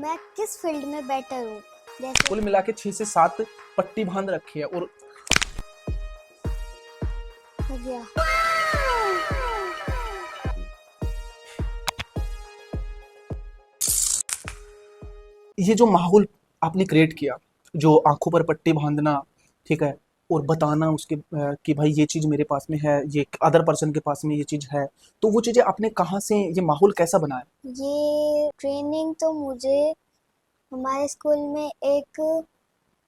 मैं किस फील्ड में बेटर हूँ। जैसे कुल मिला के 6 से 7 पट्टी बांध रखी है। और हो गया। ये जो माहौल आपने क्रिएट किया, जो आंखों पर पट्टी बांधना, ठीक है, और बताना उसके कि भाई ये चीज़ मेरे पास में है, ये अदर पर्सन के पास में ये चीज़ है, तो वो चीज़ें आपने कहाँ से, ये माहौल कैसा बनाया? ये ट्रेनिंग तो मुझे हमारे स्कूल में एक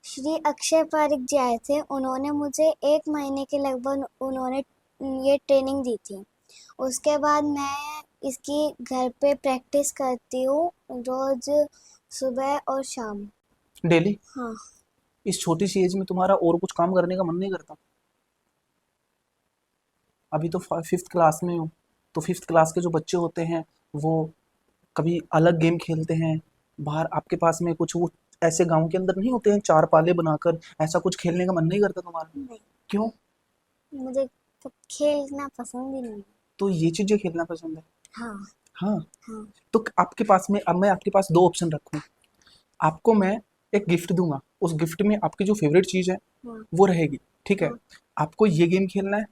श्री अक्षय पारिक जी आए थे। उन्होंने मुझे 1 महीने के लगभग उन्होंने ये ट्रेनिंग दी थी। उसके बाद मैं इसकी घर पे प्रैक्टिस करती हूँ रोज सुबह और शाम। डेली? हाँ। इस छोटी सी एज में तुम्हारा और कुछ काम करने का मन नहीं करता? अभी तो 5th क्लास में हो, तो 5th क्लास के जो बच्चे होते हैं वो कभी अलग गेम खेलते हैं बाहर। आपके पास में कुछ वो ऐसे गांव के अंदर नहीं होते हैं चार पाले बनाकर, ऐसा कुछ खेलने का मन नहीं करता तुम्हारा? नहीं, क्यों? मुझे तो खेलना पसंद ही नहीं है। तो ये चीजें खेलना पसंद है? हाँ। हाँ। हाँ। तो आपके पास में, अब मैं आपके पास 2 ऑप्शन रखूँ, आपको मैं एक गिफ्ट दूंगा, उस गिफ्ट में आपकी जो फेवरेट चीज़ है हाँ। वो रहेगी, ठीक है? हाँ। आपको ये गेम खेलना है,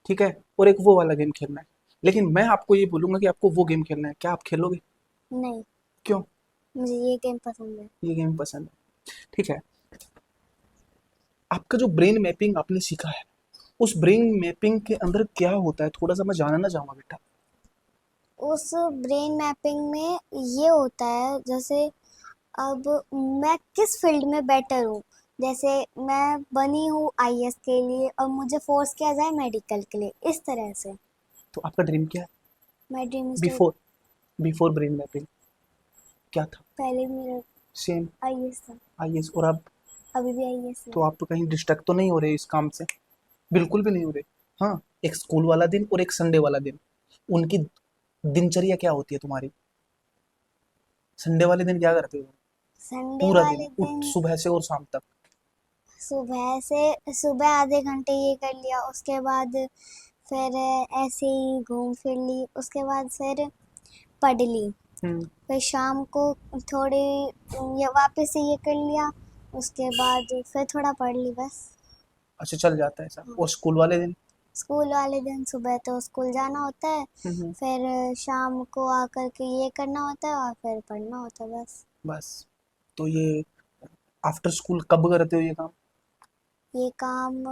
ठीक है, और एक वो वाला गेम खेलना है। लेकिन मैं आपको ये बोलूंगा कि आपको वो गेम खेलना है, क्या आप खेलोगे? नहीं, क्यों? मुझे ये गेम पसंद है। ये गेम पसंद है, ठीक है। आपका जो ब्रेन मैपिंग आपने सीखा है, उस ब्रेन मैपिंग के अंदर क्या होता है, थोड़ा सा मैं जानना चाहूंगा बेटा। उस ब्रेन मैपिंग में ये होता है, जैसे अब मैं किस फील्ड में बेटर हूँ। जैसे मैं बनी हूँ आईएएस के लिए और मुझे फोर्स किया जाए मेडिकल के लिए, इस तरह से। तो आपका ड्रीम क्या है? My dream is to. Before before brain mapping क्या था? पहले मेरा सेम आईएएस था, आईएएस। और अब? अभी भी आईएएस है। तो आप तो कहीं डिस्ट्रैक्ट तो नहीं हो रहे इस काम से? बिल्कुल भी नहीं हो रहे। हाँ, एक स्कूल वाला दिन और एक संडे वाला दिन, उनकी दिनचर्या क्या होती है तुम्हारी? संडे वाले दिन क्या करते हो? संडे पूरा दिन वाले दिन सुबह से और शाम तक? सुबह आधे घंटे ये कर लिया, उसके बाद फिर ऐसे ही घूम फिर ली, उसके बाद फिर पढ़ ली, हम्म। फिर शाम को थोड़ी ये वापस से ये कर लिया, उसके बाद फिर थोड़ा पढ़ ली, बस। अच्छा, चल जाता है ऐसा। हाँ। और स्कूल वाले दिन? स्कूल वाले दिन सुबह तो स्कूल जाना होता है, हम्म। फिर शाम को आकर के ये करना होता है और फिर पढ़ना होता है, बस। बस। तो ये आफ्टर स्कूल कब करते हो ये काम? ये काम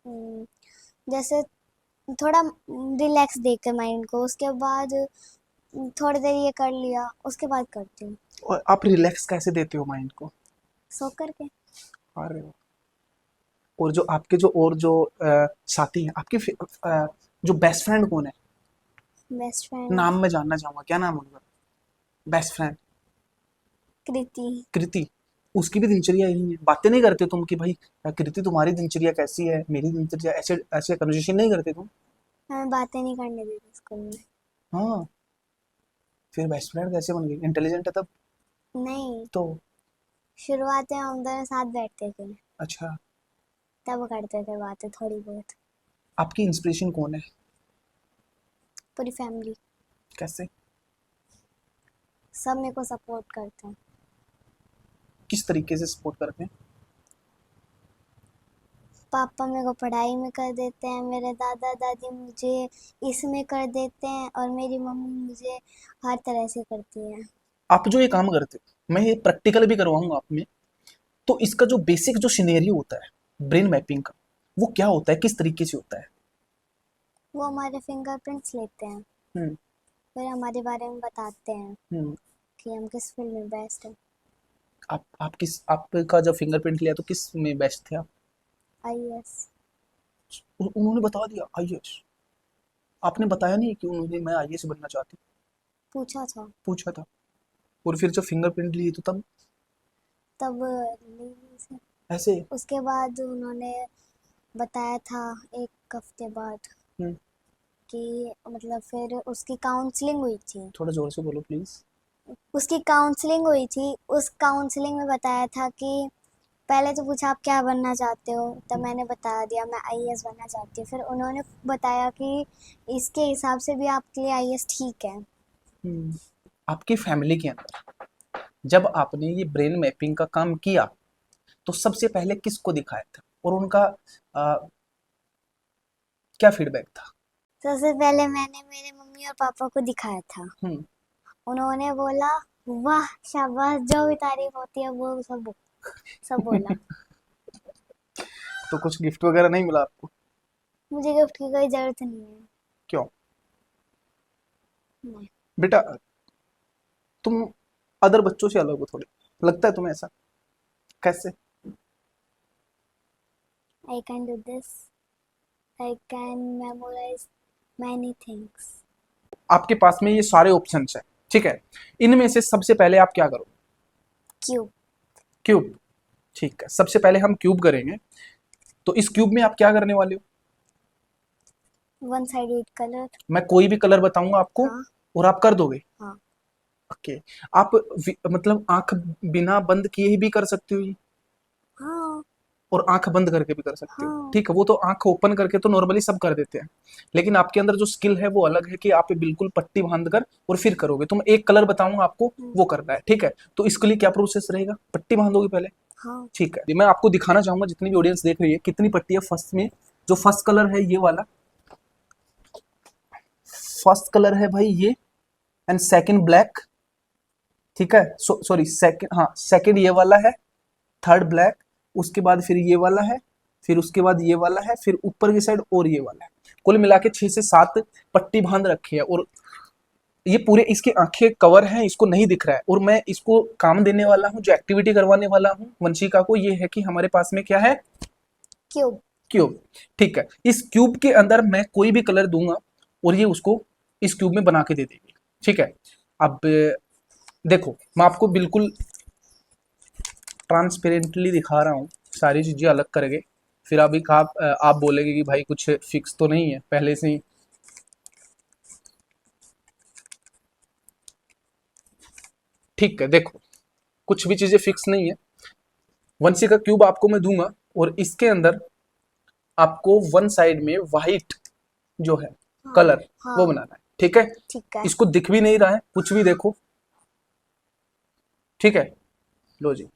हम्म, जैसे थोड़ा रिलैक्स देकर माइंड को, उसके बाद थोड़ी देर ये कर लिया, उसके बाद करती हूँ और आप रिलैक्स कैसे देते हो माइंड को? सो करके। अरे वाह। और जो आपके जो और जो साथी हैं आपके, जो बेस्ट फ्रेंड कौन है? बेस्ट फ्रेंड नाम मैं जानना चाहूंगा, क्या नाम है उनका? Best friend? कृति। कृति। उसकी भी दिनचर्या यही है, बातें नहीं करते तुम कि भाई कृति तुम्हारी दिनचर्या कैसी है, मेरी दिनचर्या, ऐसे ऐसे कन्वर्सेशन नहीं करते तुम? हमें बातें नहीं करने देते स्कूल में। हाँ। फिर बेस्ट फ्रेंड कैसे बन गई? इंटेलिजेंट है तब नहीं, तो? शुरुआत में हम दोनों साथ बैठते थे, अच्छा। तब करते थे बातें थोड़ी बहुत। आपकी इंस्पिरेशन कौन है? पूरी फैमिली, कैसे? सब मेरे को सपोर्ट करते हैं। किस तरीके से सपोर्ट करते हैं? पापा मेरे को पढ़ाई में कर देते हैं, मेरे दादा दादी मुझे इसमें कर देते हैं, और मेरी मम्मी मुझे हर तरह से करती है। आप जो ये काम करते हो, मैं ये प्रैक्टिकल भी करवाऊंगा आप में, तो इसका जो बेसिक जो सिनेरियो होता है ब्रेन मैपिंग का, वो क्या होता है, किस तरीके से होता है? वो हमारे फिंगरप्रिंट्स लेते हैं, हम्म। फिर हमारे बारे में बताते हैं हम्म। कि हम किस फील्ड में बेस्ट हैं। आप किस, आपका जब फिंगरप्रिंट लिया तो किस में बेस्ट थे आप? आईएएस। उन्होंने बता दिया आईएएस? आपने बताया नहीं कि उन्होंने मैं आईएएस बनना चाहती? पूछा था, पूछा था। और फिर जब फिंगरप्रिंट लिए तो तब तब ले ली से। ऐसे? उसके बाद उन्होंने बताया था 1 हफ्ते बाद हम्म। कि मतलब फिर उसकी काउंसलिंग हुई थी। थोड़ा जोर से बोलो प्लीज। उसकी काउंसलिंग हुई थी, उस काउंसलिंग में बताया था कि पहले तो पूछा आप क्या बनना चाहते हो, तब मैंने बता दिया मैं आईएएस बनना चाहती हूँ। फिर उन्होंने बताया कि इसके हिसाब से भी आपके लिए आईएएस ठीक है। हम्म। आपकी फैमिली के अंदर जब आपने ये ब्रेन मैपिंग का काम किया तो सबसे पहले किसको दिखाया था और उनका क्या फीडबैक था? सबसे पहले मैंने मेरे मम्मी और पापा को दिखाया था। हम्म। उन्होंने बोला वाह शाबाश, जो भी तारीफ होती है वो सब बोला। तो कुछ गिफ्ट वगैरह नहीं मिला आपको? मुझे गिफ्ट की कोई जरूरत नहीं है। क्यों? नहीं। बेटा तुम अदर बच्चों से अलग हो थोड़े, लगता है तुम्हें ऐसा? कैसे? I can do this, I can memorise many things. आपके पास में ये सारे ऑप्शंस हैं, ठीक है, इनमें से सबसे पहले आप क्या करो? क्यूब। क्यूब। ठीक है, सबसे पहले हम क्यूब करेंगे। तो इस क्यूब में आप क्या करने वाले हो? One sided colour. मैं कोई भी कलर बताऊंगा आपको हाँ और आप कर दोगे? हाँ ओके। आप मतलब आंख बिना बंद किए ही भी कर सकते हो ये, हाँ और आंख बंद करके भी कर सकते हो, हाँ। ठीक है। वो तो आंख ओपन करके तो नॉर्मली सब कर देते हैं, लेकिन आपके अंदर जो स्किल है वो अलग है कि आप बिल्कुल पट्टी बांध कर और फिर करोगे। तो मैं एक कलर बताऊंगा आपको, वो करना है, ठीक है। तो इसके लिए क्या प्रोसेस रहेगा? पट्टी बांधोगे पहले, हाँ। ठीक है। मैं आपको दिखाना चाहूंगा, जितनी भी ऑडियंस देख रही है, कितनी पट्टी है फर्स्ट में। जो फर्स्ट कलर है ये वाला, फर्स्ट कलर है भाई ये, एंड सेकंड ब्लैक, ठीक है। सॉरी सेकंड, हाँ सेकंड ये वाला है, थर्ड ब्लैक, उसके बाद फिर ये वाला है, फिर उसके बाद ये वाला है, फिर ऊपर की साइड और ये वाला है। कुल मिला के 6 से 7 पट्टी बांध रखी है, और ये पूरे इसकी आंखें कवर हैं, इसको नहीं दिख रहा है। और मैं इसको काम देने वाला हूँ, जो एक्टिविटी करवाने वाला हूँ वंशिका को, ये है कि हमारे पास में क्या है? क्यूब। क्यूब, ठीक है। इस क्यूब के अंदर मैं कोई भी कलर दूंगा और ये उसको इस क्यूब में बना के दे देगी, ठीक है। अब देखो मैं आपको बिल्कुल ट्रांसपेरेंटली दिखा रहा हूँ, सारी चीजें अलग करके। फिर अभी आप बोलेंगे कि भाई कुछ फिक्स तो नहीं है पहले से ही। ठीक है, देखो कुछ भी चीजें फिक्स नहीं है। वंशी का क्यूब आपको मैं दूंगा और इसके अंदर आपको वन साइड में वाइट जो है हाँ कलर, वो हाँ। बनाना है, ठीक है। ठीक है। इसको दिख भी नहीं रहा है कुछ भी, देखो, ठीक है। लो जी।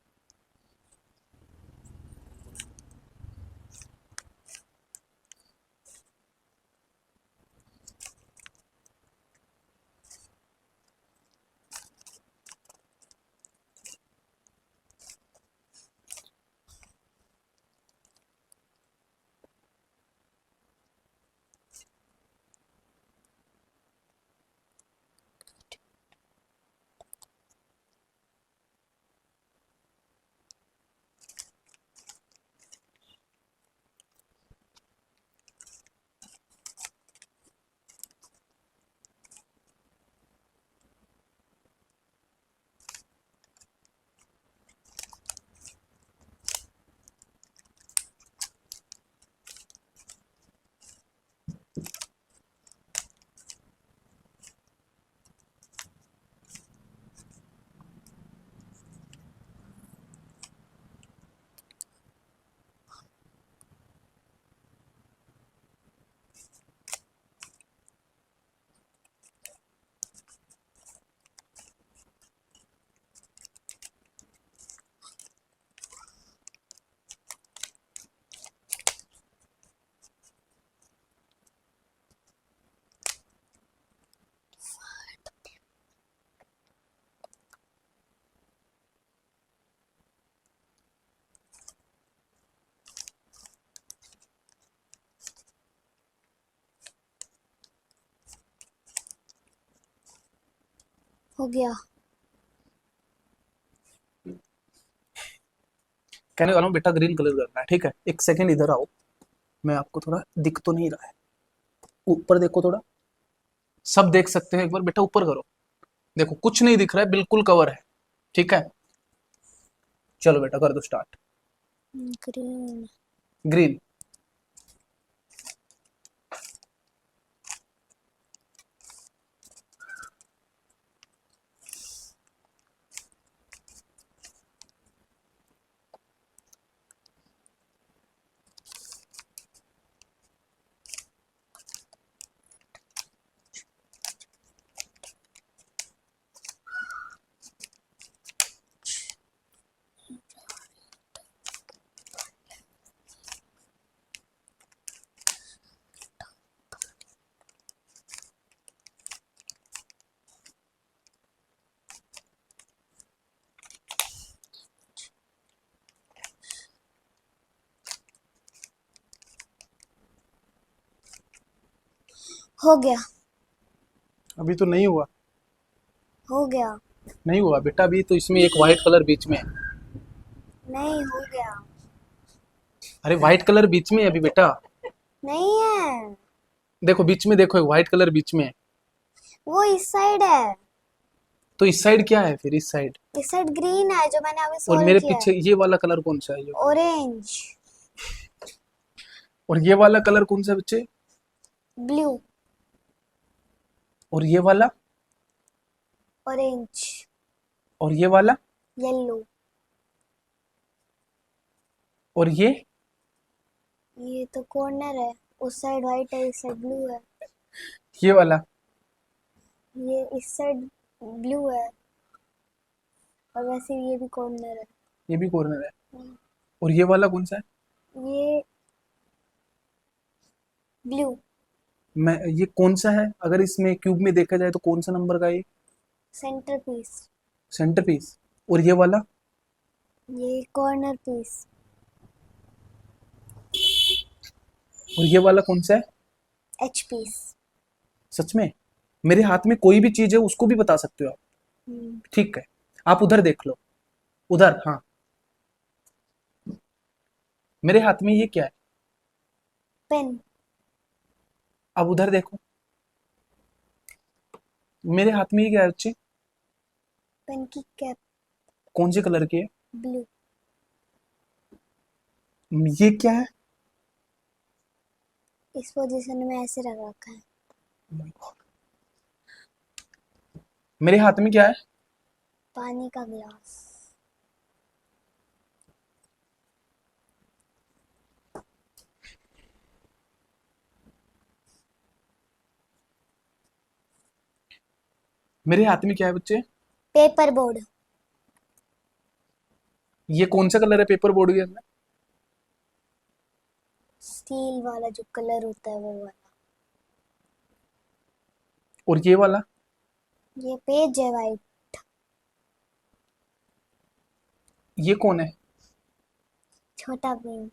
हो गया। कहने वाला हूँ बेटा ग्रीन कलर करना है, ठीक है। एक सेकंड इधर आओ, मैं आपको थोड़ा दिख तो नहीं रहा है, ऊपर देखो थोड़ा, सब देख सकते हैं एक बार, बेटा ऊपर करो, देखो कुछ नहीं दिख रहा है, बिल्कुल कवर है, ठीक है। चलो बेटा कर दो स्टार्ट। ग्रीन। ग्रीन। हो गया। अभी तो नहीं हुआ। हो गया। नहीं हुआ बेटा, अभी तो इसमें एक वाइट कलर बीच में है। नहीं, हो गया। अरे वाइट कलर बीच में है अभी बेटा। नहीं है। देखो बीच में, देखो एक वाइट कलर बीच में है। वो इस साइड है। तो इस साइड क्या है फिर, इस साइड? इस साइड ग्रीन है जो मैंने अभी और सॉल्व मेरे किया है। पीछे ये वाला कलर कौन सा है ये? ऑरेंज। और ये वाला कलर कौन सा है बच्चे? ब्लू। और ये वाला? ऑरेंज। और ये वाला? येलो। और ये? ये तो कॉर्नर है। उस साइड वाइट है, इस साइड ब्लू है। ये वाला? ये इस साइड ब्लू है, और वैसे ये भी कॉर्नर है। ये भी कॉर्नर है। और ये वाला कौन सा है? ये ब्लू। मैं, ये कौन सा है अगर इसमें क्यूब में देखा जाए तो कौन सा नंबर का है ये? Centre piece. Centre piece. और ये वाला? ये कॉर्नर पीस। और ये वाला कौन सा है? H piece. सच में? मेरे हाथ में कोई भी चीज है उसको भी बता सकते हो आप? ठीक है, आप उधर देख लो। उधर, हाँ। मेरे हाथ में ये क्या है? पेन। अब उधर देखो। मेरे हाथ में ये क्या है बच्चे? पेन की कैप। कौन से कलर की है? ब्लू। ये क्या है? इस पोजीशन में ऐसे रख रखा है। मेरे हाथ में क्या है? पानी का ग्लास। मेरे हाथ में क्या है बच्चे? Paper board. ये कौन सा कलर है पेपर बोर्ड के अंदर? स्टील वाला जो कलर होता है वो वाला। और ये वाला? ये पेज है वाइट। ये कौन है? छोटा पेन।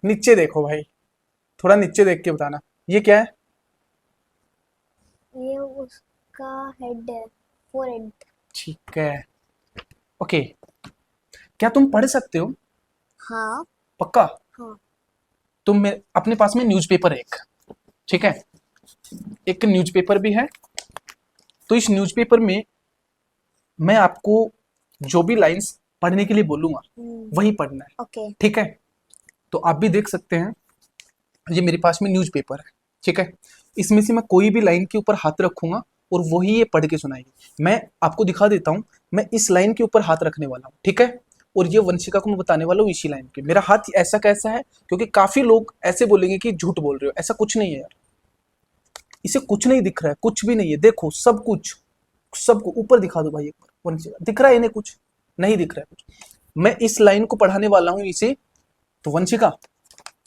नीचे देखो भाई, थोड़ा नीचे देख के बताना। ये क्या है? ये उसका हेड है, फोरहेड। ठीक है, ओके। क्या तुम पढ़ सकते हो? हाँ। पक्का? हाँ। तुम अपने पास में न्यूज़पेपर है एक, ठीक है? एक न्यूज़पेपर भी है। तो इस न्यूज़पेपर में मैं आपको जो भी लाइंस पढ़ने के लिए बोलूंगा वही पढ़ना है, ओके। ठीक है? तो आप भी देख सकते हैं, ये मेरे पास में न्यूज़पेपर है, ठीक है? इसमें से मैं कोई भी लाइन के ऊपर हाथ रखूंगा और वही ये पढ़ के सुनाएगी। मैं आपको दिखा देता हूँ, मैं इस लाइन के ऊपर हाथ रखने वाला हूँ, ठीक है? और ये वंशिका को मैं बताने वाला हूँ इसी लाइन के। मेरा हाथ ऐसा कैसा है, क्योंकि काफी लोग ऐसे बोलेंगे कि झूठ बोल रहे हो। ऐसा कुछ नहीं है यार, इसे कुछ नहीं दिख रहा है, कुछ भी नहीं है। देखो सब कुछ, सबको ऊपर दिखा दो भाई एक बार। वंशिका दिख रहा है इन्हें? कुछ नहीं दिख रहा है कुछ। मैं इस लाइन को पढ़ाने वाला हूँ इसे। तो वंशिका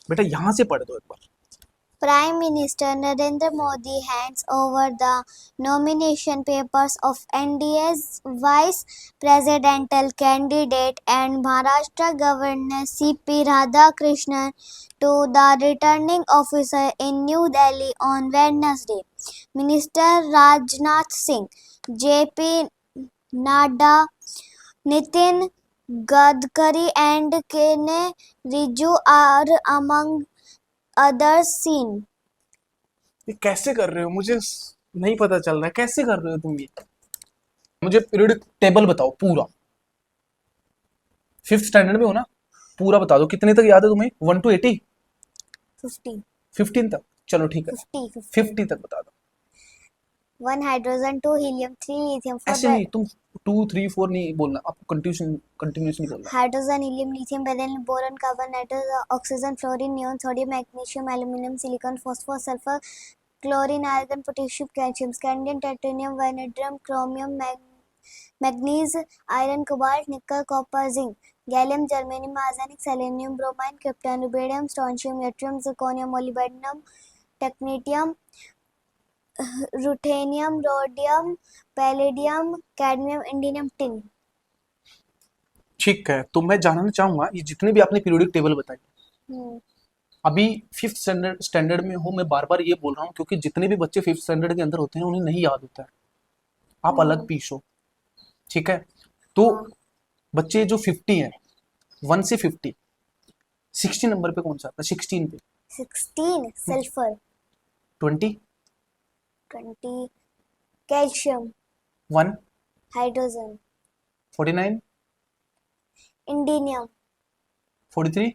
बेटा यहाँ से पढ़ दो एक बार। Prime Minister Narendra Modi hands over the nomination papers of NDA's vice presidential candidate and Maharashtra Governor C.P. Radhakrishnan to the returning officer in New Delhi on Wednesday. Minister Rajnath Singh, J.P. Nadda, Nitin Gadkari and Kene Riju are among others seen. ये कैसे कर रहे हो, मुझे नहीं पता चल रहा है कैसे कर रहे हो तुम ये। मुझे पीरियडिक टेबल बताओ पूरा। फिफ्थ स्टैंडर्ड में हो ना? पूरा बता दो, कितने तक याद है तुम्हें? 1 to 80? 50. 15 तक, चलो ठीक है। 50. 50 तक बता दो। 1 hydrogen, 2 helium, 3 lithium for ऐसे नहीं, तुम 2 3 4 नहीं बोलना, आपको कंटिन्यूसली बोलना। hydrogen, helium, lithium, beryllium, boron, carbon, nitrogen, oxygen, fluorine, neon, sodium, magnesium, aluminum, silicon, phosphorus, sulfur, chlorine, argon, potassium, calcium, scandium, titanium, vanadium, chromium, magnesium, iron, cobalt, nickel, copper, zinc, gallium, germanium, arsenic, selenium, bromine, krypton, rubidium, strontium, yttrium, zirconium, molybdenum, technetium, ruthenium, rhodium, palladium, cadmium, indium, tin. ठीक है, तो मैं जानना चाहूंगा ये जितने भी आपने पीरियोडिक टेबल बताए, अभी फिफ्थ स्टैंडर्ड में हो, मैं बार बार ये बोल रहा हूँ क्योंकि जितने भी बच्चे फिफ्थ स्टैंडर्ड के अंदर होते हैं उन्हें नहीं याद होता है। आप अलग पीस हो, ठीक है। तो हाँ बच्चे जो 50 हैं, 1 से 50, 60 नंबर पे कौन सा आता है? 16 पे 16 सल्फर, 20, 20 कैल्शियम, 1, हाइड्रोजन, 49, इंडिनियम, 43,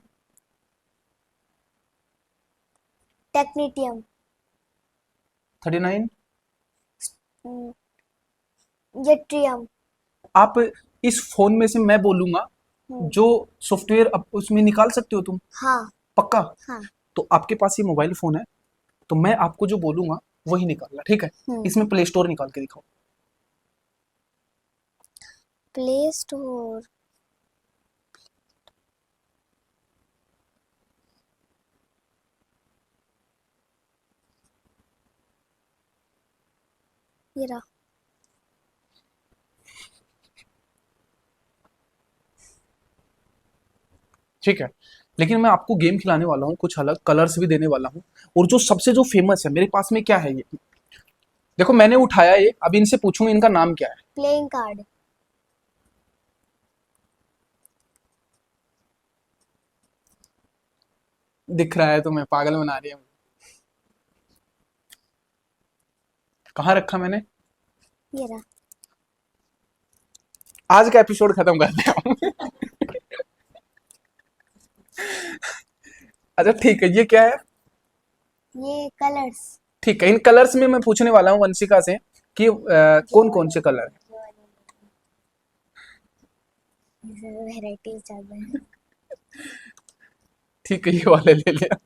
टेक्नीटियम, 39। यट्रियम। आप इस फोन में से मैं बोलूंगा जो सॉफ्टवेयर उसमें निकाल सकते हो तुम, हाँ पक्का? हाँ। तो आपके पास ये मोबाइल फोन है, तो मैं आपको जो बोलूंगा वही निकालना, ठीक है? इसमें प्ले स्टोर निकाल के दिखाओ। प्ले स्टोर, ये रहा। ठीक है, लेकिन मैं आपको गेम खिलाने वाला हूँ, कुछ अलग कलर्स भी देने वाला हूँ। और जो सबसे जो फेमस है मेरे पास में, क्या है ये? देखो मैंने उठाया ये, अब इनसे पूछूंगा इनका नाम क्या है। Playing card. दिख रहा है तुम्हें? पागल बना रही है मुझे। कहाँ रखा मैंने? ये रहा। आज का एपिसोड खत्म करते हैं। अच्छा ठीक है, ये क्या है? ये कलर्स। ठीक है, इन कलर्स में मैं पूछने वाला हूँ वंशिका से कि कौन कौन से कलर है। वेराइटीज ज्यादा है। ठीक है, ये वाले ले लिया।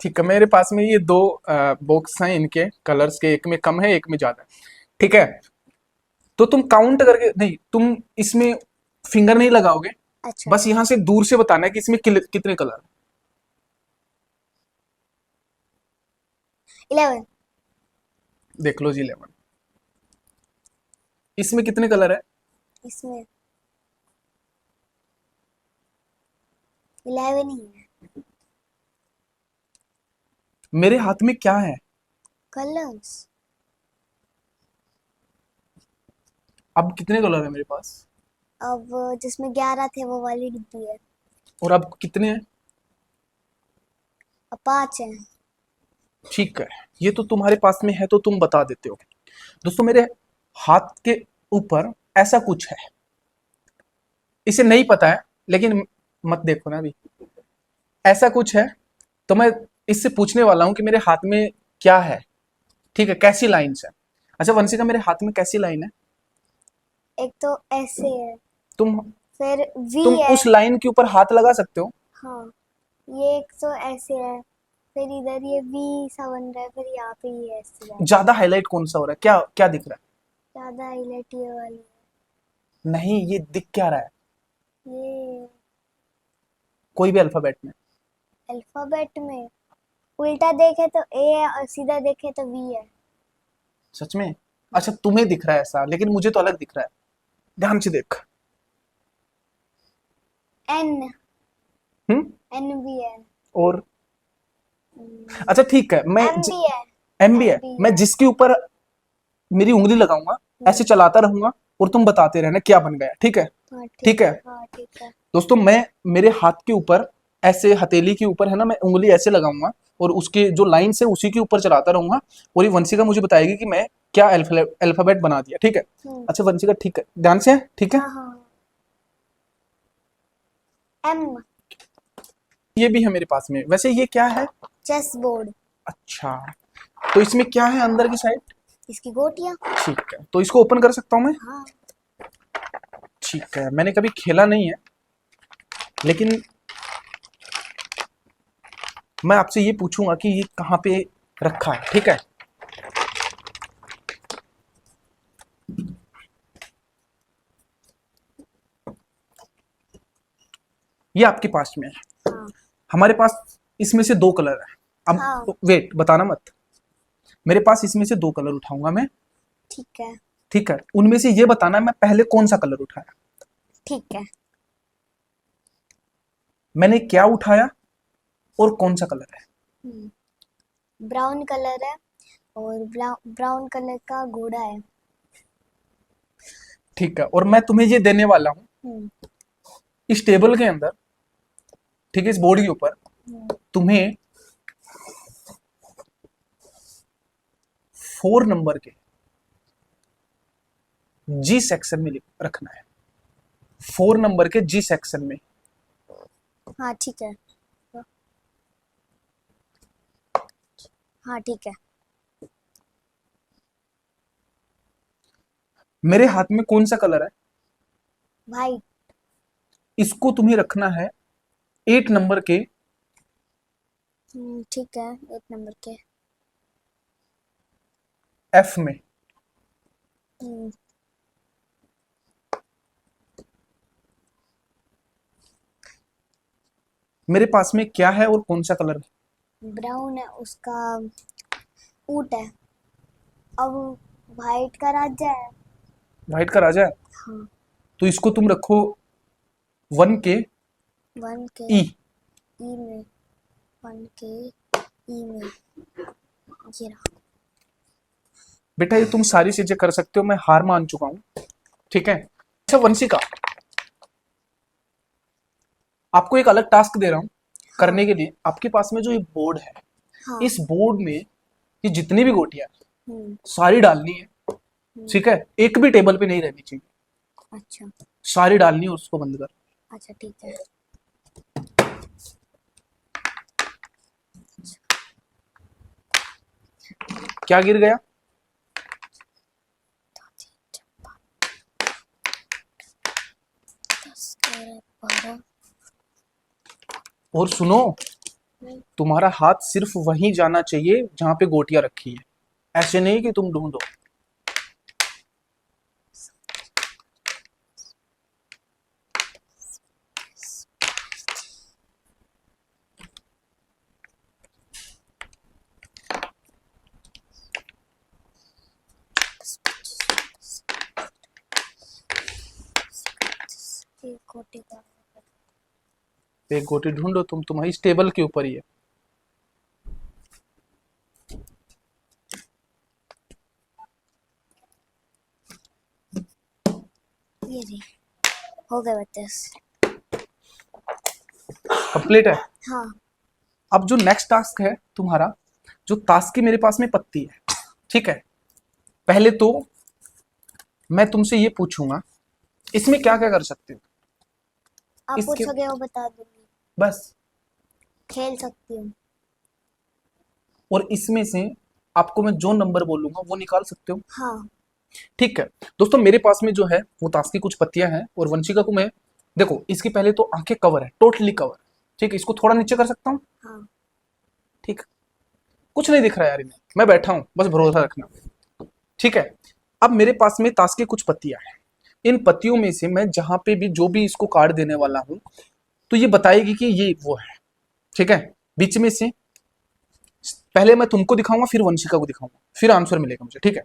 ठीक है, मेरे पास में ये दो बॉक्स हैं इनके कलर्स के, एक में कम है एक में ज्यादा है, ठीक है। तो तुम काउंट करके नहीं, तुम इसमें फिंगर नहीं लगाओगे, अच्छा। बस यहां से दूर से बताना है कि इसमें कितने कलर हैं। 11। देख लो जी, 11। इसमें कितने कलर है? इसमें 11 ही है। मेरे हाथ में क्या है? कलर्स। अब कितने कलर है मेरे पास? अब जिसमें 11 थे वो वाली डिब्बी है। और अब कितने हैं? अब 5 है। ठीक है, ये तो तुम्हारे पास में है तो तुम बता देते हो। दोस्तों मेरे हाथ के ऊपर ऐसा कुछ है, इसे नहीं पता है, लेकिन मत देखो ना अभी। ऐसा कुछ है, तो मैं इससे पूछने वाला हूं कि मेरे हाथ में क्या है, ठीक है? कैसी लाइंस है? अच्छा वंशिका, मेरे हाथ में कैसी लाइन है? एक तो ऐसे है, तुम फिर वी तुम है। उस लाइन के ऊपर हाथ लगा सकते हो। हाँ, ये एक तो ऐसे है, फिर इधर ये वी सा बन रहा है, फिर यहाँ पे ये ऐसे जा रहा है। ज्यादा हाईलाइट कौन सा हो रहा है? क्या क्या दिख रहा ज्यादा हाईलाइट ये वाली है? नहीं, ये दिख क्या रहा है? है। ये कोई भी अल्फाबेट में। अल्फाबेट में उल्टा देखे तो ए है और सीधा देखे तो वी है। सच में? अच्छा तुम्हें दिख रहा है ऐसा, लेकिन मुझे तो अलग दिख रहा है। ध्यान से देख। एन। हम्म। एन भी है। और अच्छा ठीक है, एम भी है। एम भी एम है। भी मैं है। जिसके ऊपर मेरी उंगली लगाऊंगा, ऐसे चलाता रहूंगा और तुम बताते रहना क्या बन गया, ठीक है? हाँ ठीक ठीक है है। हाँ ठीक है। दोस्तों, मैं मेरे हाथ के ऊपर ऐसे हथेली के ऊपर है ना, मैं उंगली ऐसे लगाऊंगा और उसके जो लाइन है उसी के ऊपर चलाता रहूंगा, और ये वंशिका मुझे बताएगी कि मैं क्या अल्फाबेट बना दिया, ठीक है? अच्छा वंशिका, ठीक है, ध्यान से, ठीक है? हाँ हाँ। एम। ये भी है मेरे पास में। वैसे ये क्या है? Chess board. अच्छा, तो इसमें क्या है अंदर की साइड? इसकी गोटियां। ठीक है, तो इसको ओपन कर सकता हूं मैं? हाँ। ठीक है, मैंने कभी खेला नहीं है, लेकिन मैं आपसे ये पूछूंगा कि ये कहाँ पे रखा है, ठीक है? ये आपके पास में है, हाँ हमारे पास इसमें से दो कलर है। अब हाँ। वेट, बताना मत। मेरे पास इसमें से दो कलर उठाऊंगा मैं, ठीक है। ठीक है? उनमें से ये बताना मैं पहले कौन सा कलर उठाया। ठीक है। मैंने क्या उठाया और कौन सा कलर है? ब्राउन कलर है और ब्राउन कलर का घोड़ा है। ठीक है, और मैं तुम्हें ये देने वाला हूँ हम्म, इस टेबल के अंदर, ठीक है, इस बोर्ड के ऊपर हम्म, तुम्हें 4 नंबर के जी सेक्शन में रखना है। 4 नंबर के जी सेक्शन में। हाँ ठीक है। हाँ ठीक है। मेरे हाथ में कौन सा कलर है? भाई इसको तुम्हें रखना है 8 नंबर के ठीक है, 1 नंबर के। एफ में। हम्म, मेरे पास में क्या है और कौन सा कलर है? ब्राउन है, उसका ऊँट है। अब वाइट का राजा है। व्हाइट का राजा है, हाँ, तो इसको तुम रखो 1 के 1 के ई। ई में। 1 के ई में ये रहा। बेटा ये तुम सारी चीजें कर सकते हो, मैं हार मान चुका हूं, ठीक है। अच्छा वंशिका, आपको एक अलग टास्क दे रहा हूं हाँ करने के लिए। आपके पास में जो ये बोर्ड है, हाँ। इस बोर्ड में ये जितनी भी गोटियां हैं, हम्म, सारी डालनी है, ठीक है। एक भी टेबल पे नहीं रहनी चाहिए, अच्छा सारी डालनी है और उसको बंद कर। अच्छा ठीक है। क्या गिर गया? 10, 11, 12। और सुनो, तुम्हारा हाथ सिर्फ वहीं जाना चाहिए जहां पे गोटियां रखी है, ऐसे नहीं कि तुम ढूंढो। एक गोटी का। एक गोटी ढूंढो तुम, तुम्हारी इस टेबल के ऊपर ही है। ये रही। हो गए 32। कंप्लीट है। हाँ। अब जो नेक्स्ट टास्क है तुम्हारा, जो टास्क की मेरे पास में पत्ती है, ठीक है। पहले तो मैं तुमसे ये पूछूंगा, इसमें क्या क्या कर सकते हो? आप इसके पूछोगे वो बता दूंगी। बस, खेल सकती हूँ। और इसमें से आपको मैं जो नंबर बोलूंगा वो निकाल सकते हो, हाँ। ठीक है। दोस्तों मेरे पास में जो है वो टास्क की कुछ पत्तियां हैं, और वंशिका को मैं, देखो इसकी पहले तो आंखें कवर है, टोटली कवर, ठीक है। इसको थोड़ा नीचे कर सकता हूँ, हाँ। ठीक। कुछ नहीं दिख रहा यार इन्हें, मैं बैठा हूं, बस भरोसा रखना, ठीक है। अब मेरे पास में ताश की कुछ पत्तियां हैं, इन पत्तियों में से मैं जहां पे भी जो भी इसको कार्ड देने वाला हूं, तो ये बताएगी कि ये वो है, ठीक है। बीच में से पहले मैं तुमको दिखाऊंगा, फिर वंशिका को दिखाऊंगा, फिर आंसर मिलेगा मुझे, ठीक है।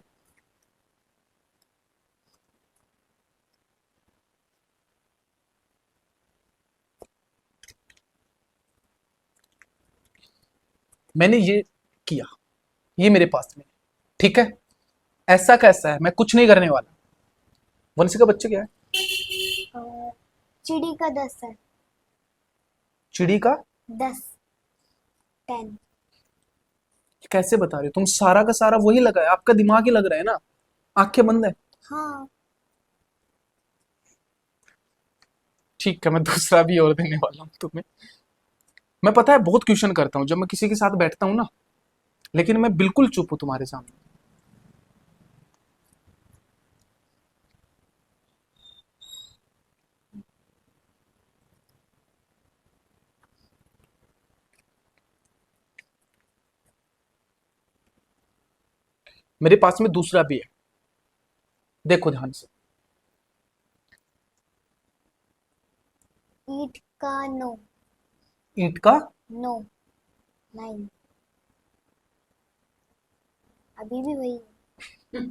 मैंने ये किया, ये मेरे पास में, ठीक है। ऐसा कैसा है, मैं कुछ नहीं करने वाला। वंशिका बच्चे क्या है? चिड़ी का 10 है। चिड़ी का 10, 10। कैसे बता रहे हो तुम? सारा का सारा वही लगा है, आपका दिमाग ही लग रहा है ना, आंखें बंद है। हाँ। ठीक है, मैं दूसरा भी और देने वाला हूँ तुम्हें। मैं पता है बहुत क्वेश्चन करता हूँ जब मैं किसी के साथ बैठता हूँ ना, लेकिन मैं बिल्कुल चुप हूँ तुम्हारे सामने। मेरे पास में दूसरा भी है, देखो ध्यान से। ईट का 9। ईंट का 9, 9। अभी भी वही है।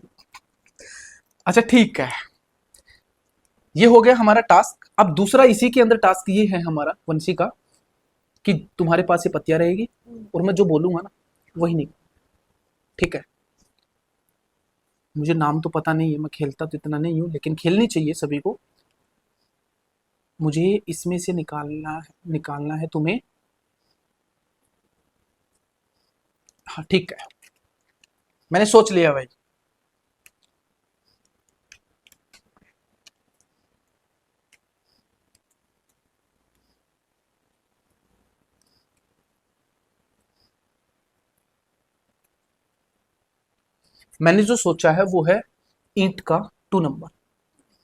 अच्छा ठीक है, ये हो गया हमारा टास्क। अब दूसरा इसी के अंदर टास्क ये है हमारा वंशी का, कि तुम्हारे पास ये पत्तियां रहेगी और मैं जो बोलूंगा ना वही नहीं, ठीक है। मुझे नाम तो पता नहीं है, मैं खेलता तो इतना नहीं हूँ, लेकिन खेलनी चाहिए सभी को। मुझे इसमें से निकालना है तुम्हें। हाँ ठीक है, मैंने सोच लिया भाई। मैंने जो सोचा है वो है ईंट का 2 नंबर,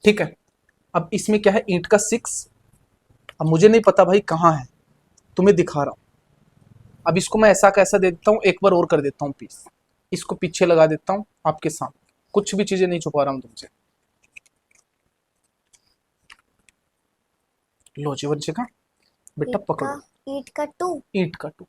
ठीक है। अब इसमें क्या है, ईंट का 6। अब मुझे नहीं पता भाई कहाँ है, तुम्हें दिखा रहा हूँ। अब इसको मैं ऐसा कैसा दे देता हूँ, एक बार और कर देता हूँ पीस। इसको पीछे लगा देता हूँ आपके सामने, कुछ भी चीजें नहीं छुपा रहा हूँ तुमसे। लो जीवन से का बेटा ईट का पकड़ो। ईट का 2। ईंट का 2।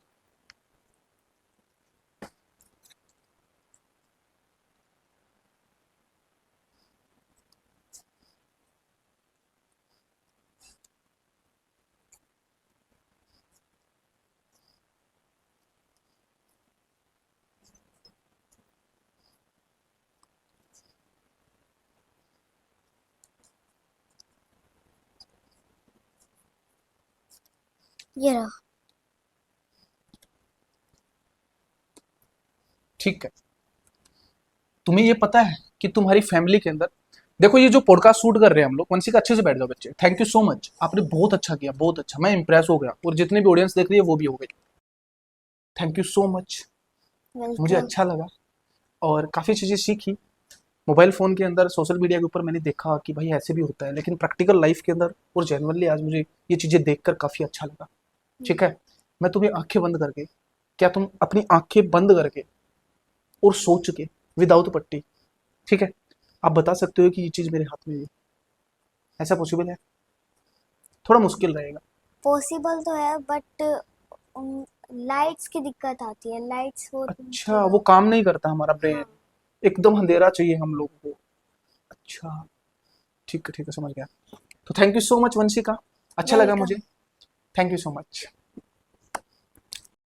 ये रहा। ठीक है, तुम्हें ये पता है कि तुम्हारी फैमिली के अंदर, देखो ये जो पॉडकास्ट शूट कर रहे हैं हम लोग, वंशिका अच्छे से बैठ जाओ बच्चे। थैंक यू सो मच, आपने बहुत अच्छा किया, बहुत अच्छा, मैं इंप्रेस हो गया, और जितने भी ऑडियंस देख रही है वो भी हो गई। थैंक यू सो मच, मुझे वेलकम। अच्छा लगा और काफ़ी चीज़ें सीखी। मोबाइल फ़ोन के अंदर, सोशल मीडिया के ऊपर मैंने देखा कि भाई ऐसे भी होता है, लेकिन प्रैक्टिकल लाइफ के अंदर और जेनुअनली आज मुझे ये चीज़ें देखकर काफ़ी अच्छा लगा। ठीक है, मैं तुम्हें आंखें बंद करके, क्या तुम अपनी आंखें बंद करके और सोच के, विदाउट पट्टी, ठीक है, आप बता सकते हो कि ये चीज़ मेरे हाथ में है? ऐसा पॉसिबल है? थोड़ा मुश्किल रहेगा। पॉसिबल तो है बट लाइट्स की दिक्कत आती है, लाइट्स हो अच्छा, तो। वो काम नहीं करता हमारा ब्रेन, हाँ। एकदम अंधेरा चाहिए हम लोगों को। अच्छा, ठीक है, ठीक है, समझ गया। तो thank you so much Vanshika, अच्छा लगा मुझे। Welcome. Thank you so much.